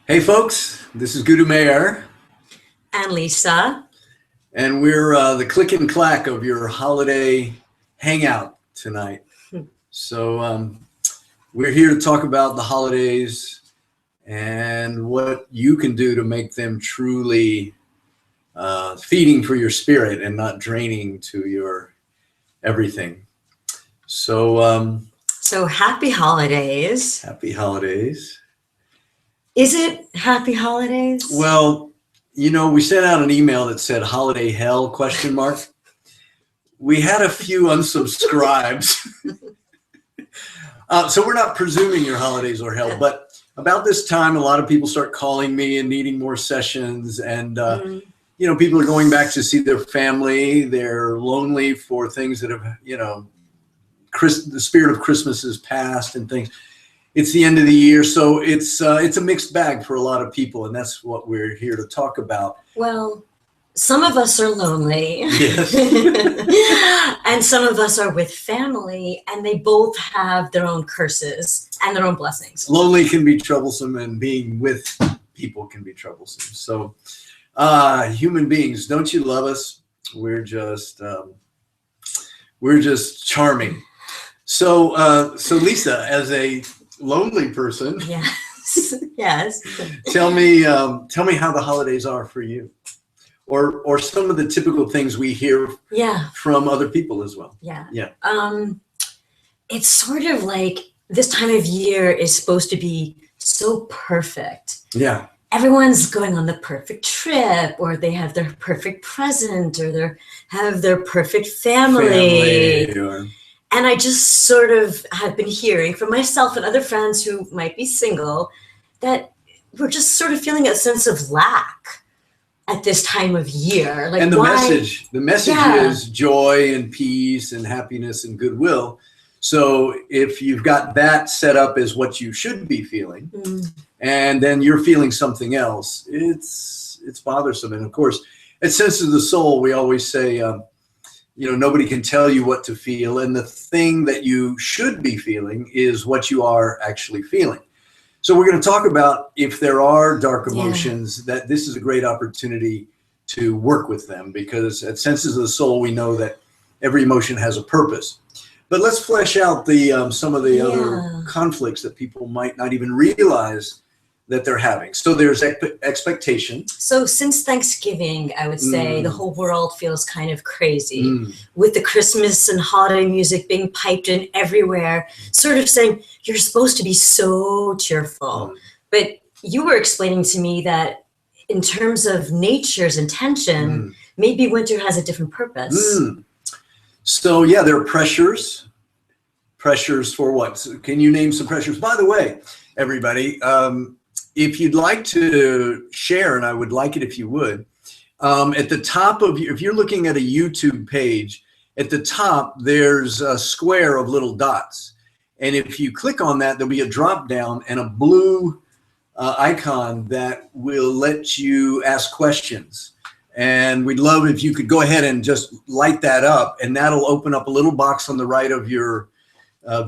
Hey folks, this is GuruMeher, And Lisa. and we're the click and clack of your holiday hangout tonight. So we're here to talk about the holidays and what you can do to make them truly feeding for your spirit and not draining to your everything. So happy holidays. Happy holidays. Is it happy holidays? Well, we sent out an email that said holiday hell ? We had a few unsubscribes. So we're not presuming your holidays are hell, but about this time, a lot of people start calling me and needing more sessions. And, people are going back to see their family. They're lonely for things that have, the spirit of Christmas is past and things. It's the end of the year, so it's a mixed bag for a lot of people, and that's what we're here to talk about. Well, some of us are lonely. Yes. And some of us are with family, and they both have their own curses and their own blessings. Lonely can be troublesome, and being with people can be troublesome. So, human beings, don't you love us? We're just charming. So Lisa, as a lonely person, Yes. tell me how the holidays are for you, or some of the typical things we hear from other people as well. It's sort of like this time of year is supposed to be so perfect. Yeah. Everyone's going on the perfect trip, or they have their perfect present, or they have their perfect family. And I just sort of have been hearing from myself and other friends who might be single that we're just sort of feeling a sense of lack at this time of year. Like, and the message is joy and peace and happiness and goodwill. So if you've got that set up as what you should be feeling, and then you're feeling something else, it's bothersome. And of course, at Sense of the Soul, we always say, nobody can tell you what to feel. And the thing that you should be feeling is what you are actually feeling. So we're going to talk about, if there are dark emotions, that this is a great opportunity to work with them, because at Senses of the Soul, we know that every emotion has a purpose. But let's flesh out some of the other conflicts that people might not even realize that they're having. So there's expectation. So since Thanksgiving, I would say the whole world feels kind of crazy with the Christmas and holiday music being piped in everywhere, sort of saying, you're supposed to be so cheerful. But you were explaining to me that in terms of nature's intention, maybe winter has a different purpose. So there are pressures. Pressures for what? So can you name some pressures? By the way, everybody, if you'd like to share, and I would like it if you would, at the top of, if you're looking at a YouTube page, at the top, there's a square of little dots. And if you click on that, there'll be a drop down and a blue icon that will let you ask questions. And we'd love if you could go ahead and just light that up, and that'll open up a little box on the right of your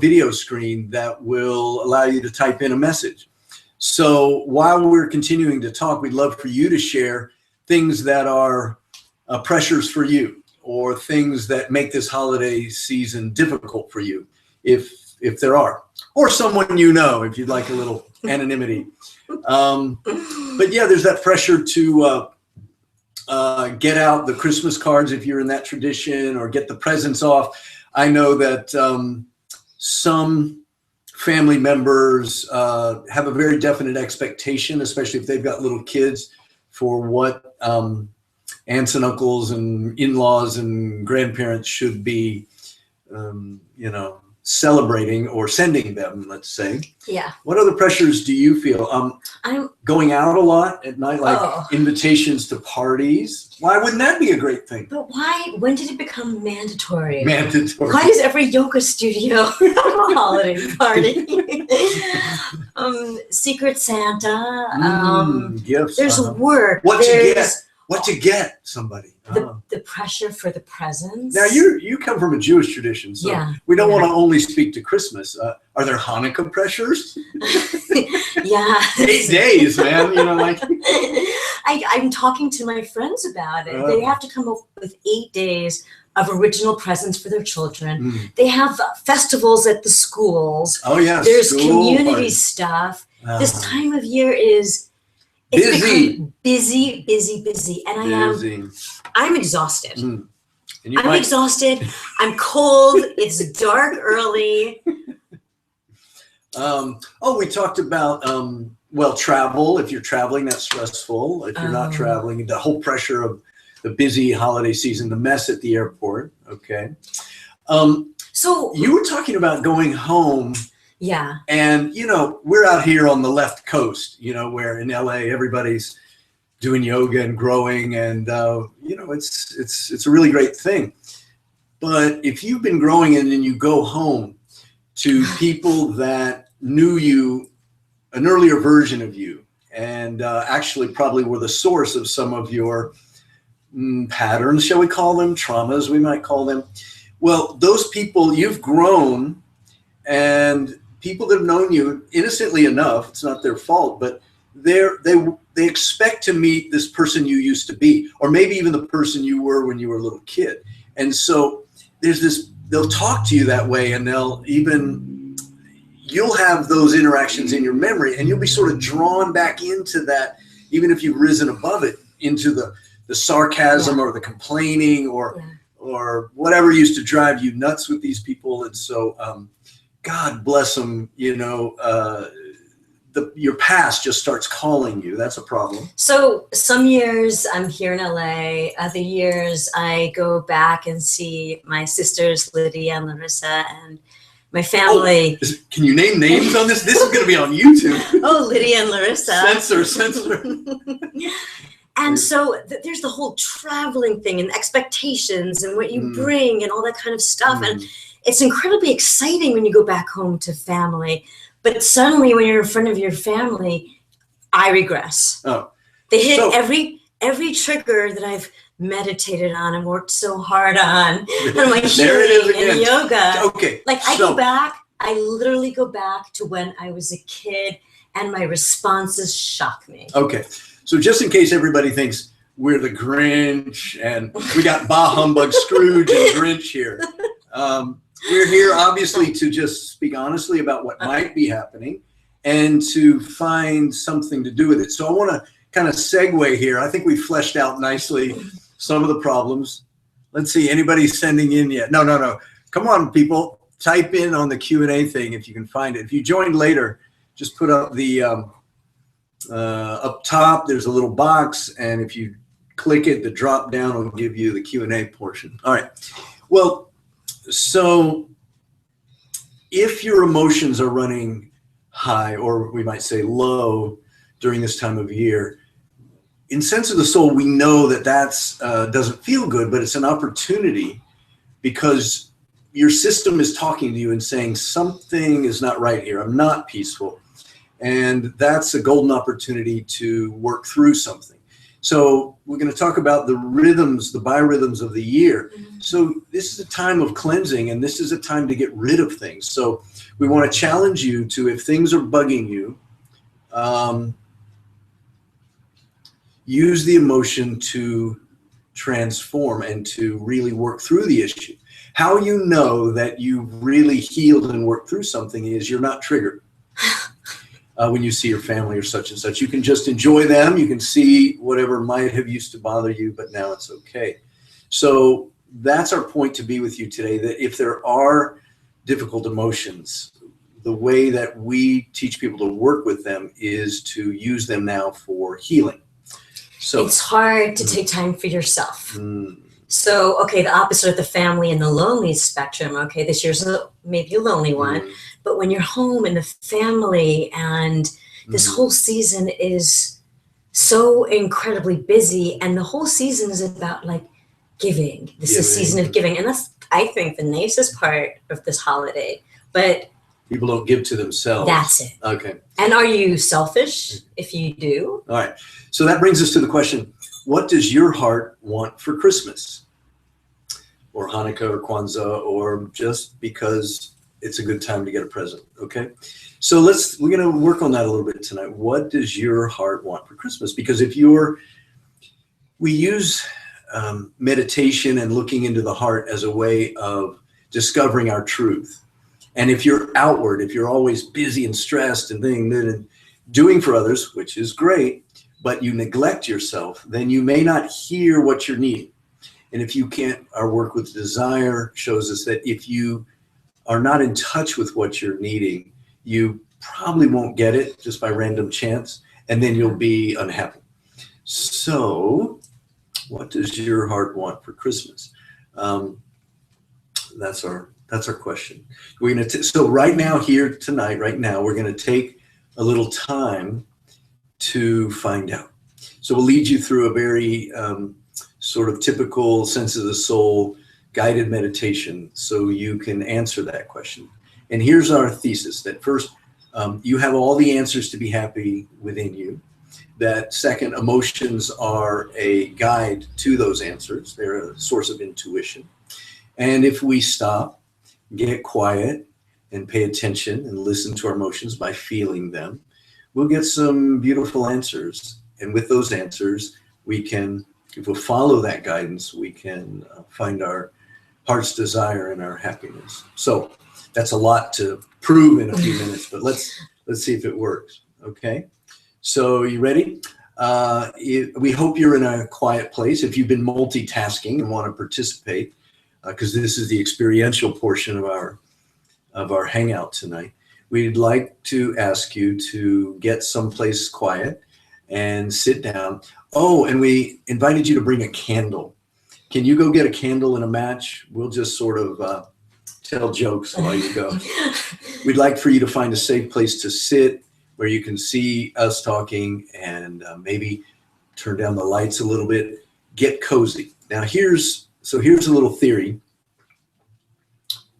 video screen that will allow you to type in a message. So while we're continuing to talk, we'd love for you to share things that are pressures for you, or things that make this holiday season difficult for you, if there are, or someone if you'd like a little anonymity. But there's that pressure to get out the Christmas cards if you're in that tradition, or get the presents off. I know that some family members have a very definite expectation, especially if they've got little kids, for what aunts and uncles and in-laws and grandparents should be, celebrating or sending them, let's say. Yeah. What other pressures do you feel? I'm going out a lot at night, like invitations to parties. Why wouldn't that be a great thing? But why? When did it become mandatory? Mandatory. Why does every yoga studio have a holiday party? Secret Santa. Gifts. There's work. What you get? what to get somebody. The pressure for the presents. Now you come from a Jewish tradition, so we don't want to only speak to Christmas. Are there Hanukkah pressures? Yeah. 8 days, man. You know, like I'm talking to my friends about it. They have to come up with 8 days of original presents for their children. They have festivals at the schools. Oh yeah. There's community stuff. This time of year is become busy, and I'm exhausted. I'm exhausted. I'm cold. It's dark early. We talked about travel. If you're traveling, that's stressful. If you're not traveling, the whole pressure of the busy holiday season, the mess at the airport. Okay. So you were talking about going home. Yeah. And, you know, we're out here on the left coast, you know, where in LA, everybody's doing yoga and growing. And, you know, it's a really great thing. But if you've been growing and then you go home to people that knew you, an earlier version of you, and actually probably were the source of some of your patterns, shall we call them, traumas, we might call them. Well, those people, you've grown, and people that have known you innocently enough, it's not their fault, but they expect to meet this person you used to be, or maybe even the person you were when you were a little kid. And so there's this, they'll talk to you that way, and you'll have those interactions in your memory, and you'll be sort of drawn back into that, even if you've risen above it, into the sarcasm or the complaining or whatever used to drive you nuts with these people. And so God bless them, you know, your past just starts calling you. That's a problem. So some years I'm here in LA. Other years I go back and see my sisters, Lydia and Larissa, and my family. Can you name names on this? This is going to be on YouTube. Oh, Lydia and Larissa. Censor. And so there's the whole traveling thing and expectations and what you bring and all that kind of stuff. And it's incredibly exciting when you go back home to family. But suddenly when you're in front of your family, I regress. Oh. They hit every trigger that I've meditated on and worked so hard on. And my healing and yoga. Okay. Like I literally go back to when I was a kid, and my responses shock me. Okay. So just in case everybody thinks we're the Grinch and we got Bah Humbug Scrooge and Grinch here. We're here obviously to just speak honestly about what might be happening and to find something to do with it. So I want to kind of segue here. I think we fleshed out nicely some of the problems. Let's see, anybody sending in yet? No. Come on, people. Type in on the Q&A thing if you can find it. If you joined later, just put up the up top, there's a little box, and if you click it, the drop down will give you the Q&A portion. All right. Well, so if your emotions are running high, or we might say low during this time of year, in Sense of the Soul, we know that that's doesn't feel good, but it's an opportunity because your system is talking to you and saying something is not right here. I'm not peaceful. And that's a golden opportunity to work through something. So we're going to talk about the rhythms, the biorhythms of the year. So this is a time of cleansing, and this is a time to get rid of things. So we want to challenge you to, if things are bugging you, use the emotion to transform and to really work through the issue. How you know that you've really healed and worked through something is you're not triggered. When you see your family or such and such, you can just enjoy them. You can see whatever might have used to bother you, but now it's okay. So that's our point to be with you today, that if there are difficult emotions, the way that we teach people to work with them is to use them now for healing. So it's hard to take time for yourself. So, okay, the opposite of the family and the lonely spectrum. Okay, this year's maybe a lonely one. But when you're home and the family and this whole season is so incredibly busy, and the whole season is about like giving. This is a season of giving. And that's, I think, the nicest part of this holiday. But people don't give to themselves. That's it. Okay. And are you selfish if you do? All right. So that brings us to the question, what does your heart want for Christmas or Hanukkah or Kwanzaa, or just because it's a good time to get a present? Okay. So we're going to work on that a little bit tonight. What does your heart want for Christmas? Because we use meditation and looking into the heart as a way of discovering our truth. And if you're outward, if you're always busy and stressed and doing for others, which is great, but you neglect yourself, then you may not hear what you're needing. And if you can't, our work with desire shows us that if you are not in touch with what you're needing, you probably won't get it just by random chance, and then you'll be unhappy. So what does your heart want for Christmas? That's our question. So right now, here tonight, right now, we're going to take a little time to find out. So we'll lead you through a very sort of typical sense of the soul guided meditation so you can answer that question. And here's our thesis: that first, you have all the answers to be happy within you. That second, emotions are a guide to those answers. They're a source of intuition. And if we stop, get quiet, and pay attention and listen to our emotions by feeling them, we'll get some beautiful answers. And with those answers, if we follow that guidance, we can find our heart's desire and our happiness. So that's a lot to prove in a few minutes, but let's see if it works. Okay. So you ready? We hope you're in a quiet place. If you've been multitasking and want to participate, because this is the experiential portion of our hangout tonight, we'd like to ask you to get someplace quiet and sit down. Oh, and we invited you to bring a candle. Can you go get a candle and a match? We'll just sort of tell jokes while you go. We'd like for you to find a safe place to sit where you can see us talking, and maybe turn down the lights a little bit. Get cozy. Now here's a little theory.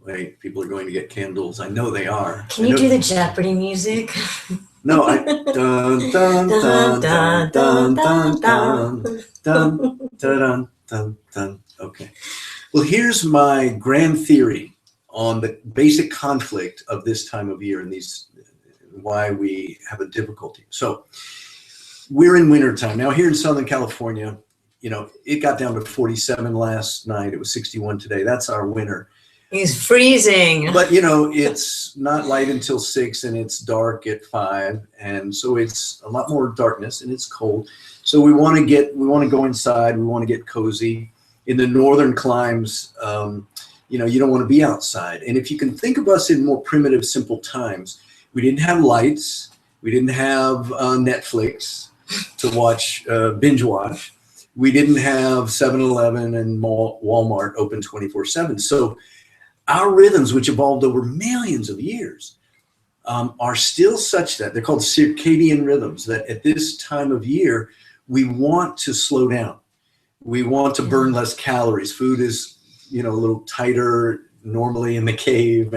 Wait, people are going to get candles. I know they are. Can you do the Jeopardy music? No, dun dun dun dun dun dun dun dun dun dun. Okay. Well, here's my grand theory on the basic conflict of this time of year and why we have a difficulty. So we're in wintertime now here in Southern California. It got down to 47 last night. It was 61 today. That's our winter. It's freezing. But it's not light until 6 and it's dark at 5. And so it's a lot more darkness and it's cold. So we want to go inside. We want to get cozy. In the northern climes, you don't want to be outside. And if you can think of us in more primitive, simple times, we didn't have lights. We didn't have Netflix to watch, binge watch. We didn't have 7-Eleven and Walmart open 24/7. So our rhythms, which evolved over millions of years, are still such that they're called circadian rhythms, that at this time of year, we want to slow down. We want to burn less calories. Food is, a little tighter normally in the cave,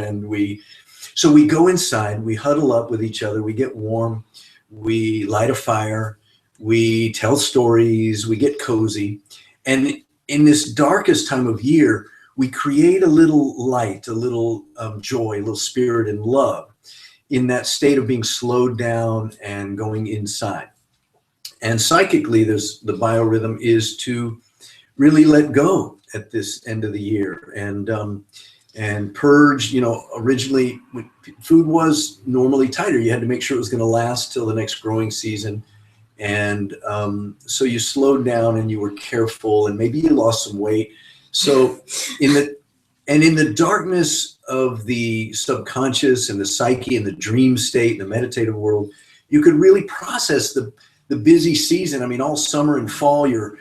so we go inside, we huddle up with each other, we get warm, we light a fire, we tell stories, we get cozy. And in this darkest time of year, we create a little light, a little joy, a little spirit and love in that state of being slowed down and going inside. And psychically, the biorhythm is to really let go at this end of the year and purge. Originally food was normally tighter. You had to make sure it was going to last till the next growing season. And so you slowed down and you were careful, and maybe you lost some weight. So in the darkness of the subconscious and the psyche and the dream state, the meditative world, you could really process the busy season. I mean, all summer and fall, you're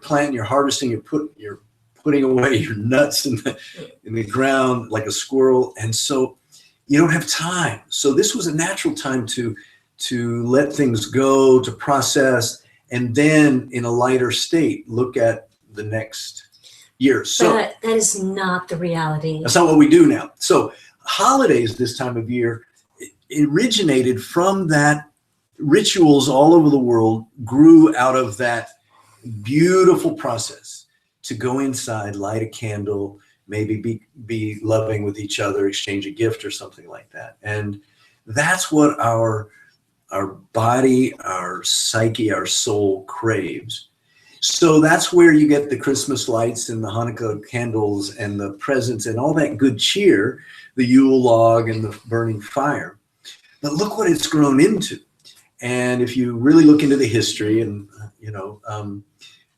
planting, you're harvesting, you're putting away your nuts in the ground like a squirrel. And so you don't have time. So this was a natural time to let things go, to process, and then in a lighter state, look at the next year. So that is not the reality. That's not what we do now. So holidays this time of year originated from that. Rituals all over the world grew out of that beautiful process to go inside, light a candle, maybe be loving with each other, exchange a gift or something like that. And that's what our body, our psyche, our soul craves. So that's where you get the Christmas lights and the Hanukkah candles and the presents and all that good cheer, the Yule log and the burning fire. But look what it's grown into. And if you really look into the history, and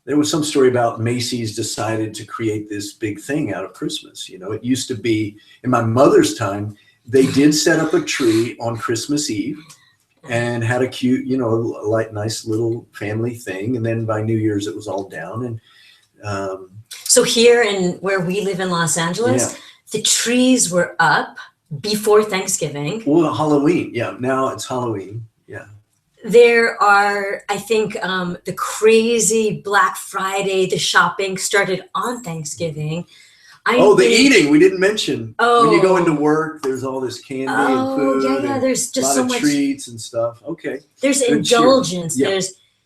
there was some story about Macy's decided to create this big thing out of Christmas. It used to be, in my mother's time, they did set up a tree on Christmas Eve and had a cute, nice little family thing. And then by New Year's, it was all down. And so here where we live in Los Angeles, the trees were up before Thanksgiving. Well, Halloween. Yeah. Now it's Halloween. Yeah. There are, I think, the crazy Black Friday, the shopping started on Thanksgiving. The eating we didn't mention. When you go into work, there's all this candy and food. Yeah. There's just so much treats and stuff. Okay. There's indulgence. Yeah.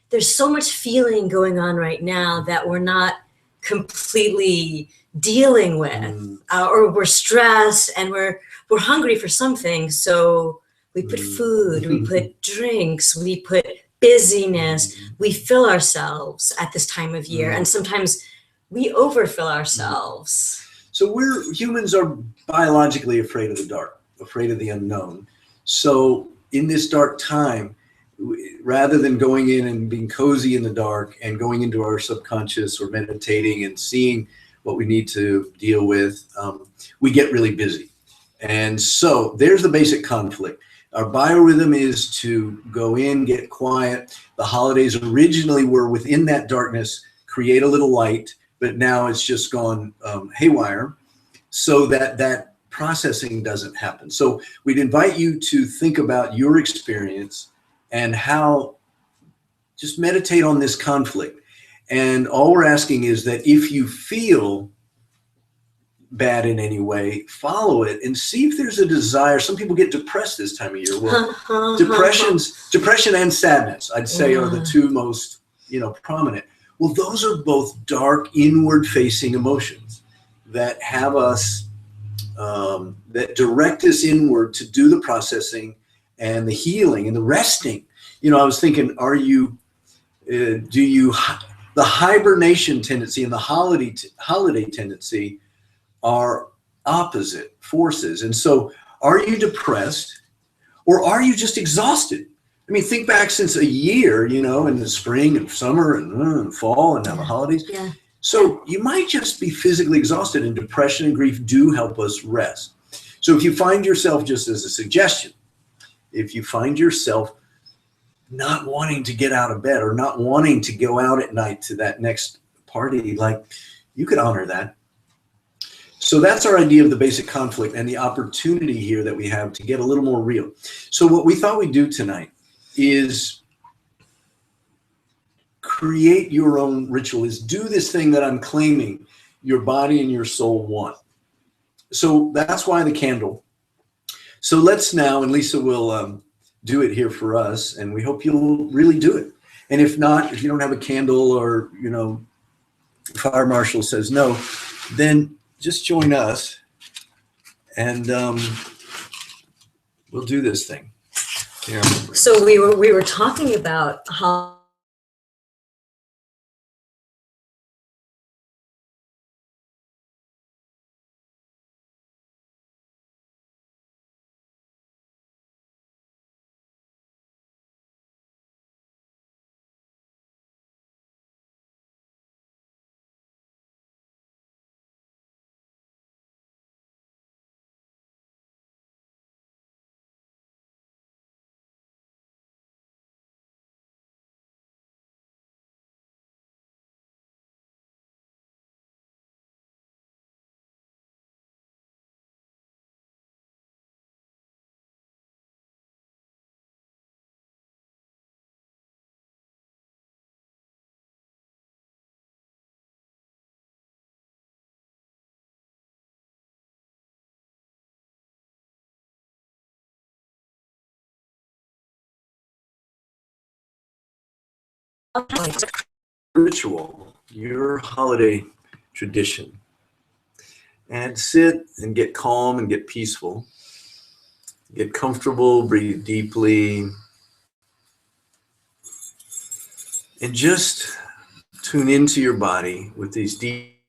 There's so much feeling going on right now that we're not completely dealing with, or we're stressed and we're hungry for something. So we put food, we put drinks, we put busyness. We fill ourselves at this time of year, and sometimes we overfill ourselves. So humans are biologically afraid of the dark, afraid of the unknown. So in this dark time, rather than going in and being cozy in the dark and going into our subconscious or meditating and seeing what we need to deal with, we get really busy. And so there's the basic conflict. Our biorhythm is to go in, get quiet. The holidays originally were within that darkness, create a little light, but now it's just gone haywire, so that processing doesn't happen. So we'd invite you to think about your experience and how, just meditate on this conflict. And all we're asking is that if you feel bad in any way, follow it and see if there's a desire. Some people get depressed this time of year. Well, depression and sadness, I'd say, are the two most, prominent. Well, those are both dark, inward-facing emotions that have us, that direct us inward to do the processing and the healing and the resting. I was thinking, the hibernation tendency and the holiday tendency are opposite forces. And so are you depressed, or are you just exhausted? I mean, think back since a year, in the spring and summer and fall and now the holidays. Yeah. So you might just be physically exhausted, and depression and grief do help us rest. So if you find yourself, just as a suggestion, if you find yourself not wanting to get out of bed or not wanting to go out at night to that next party, you could honor that. So that's our idea of the basic conflict and the opportunity here that we have to get a little more real. So what we thought we'd do tonight is create your own ritual, is do this thing that I'm claiming your body and your soul want. So that's why the candle. So let's now, and Lisa will do it here for us, and we hope you'll really do it. And if not, if you don't have a candle, or, fire marshal says no, then just join us, and we'll do this thing. Here. So we were talking about how ritual, your holiday tradition, and sit and get calm and get peaceful. Get comfortable, breathe deeply, and just tune into your body with these deep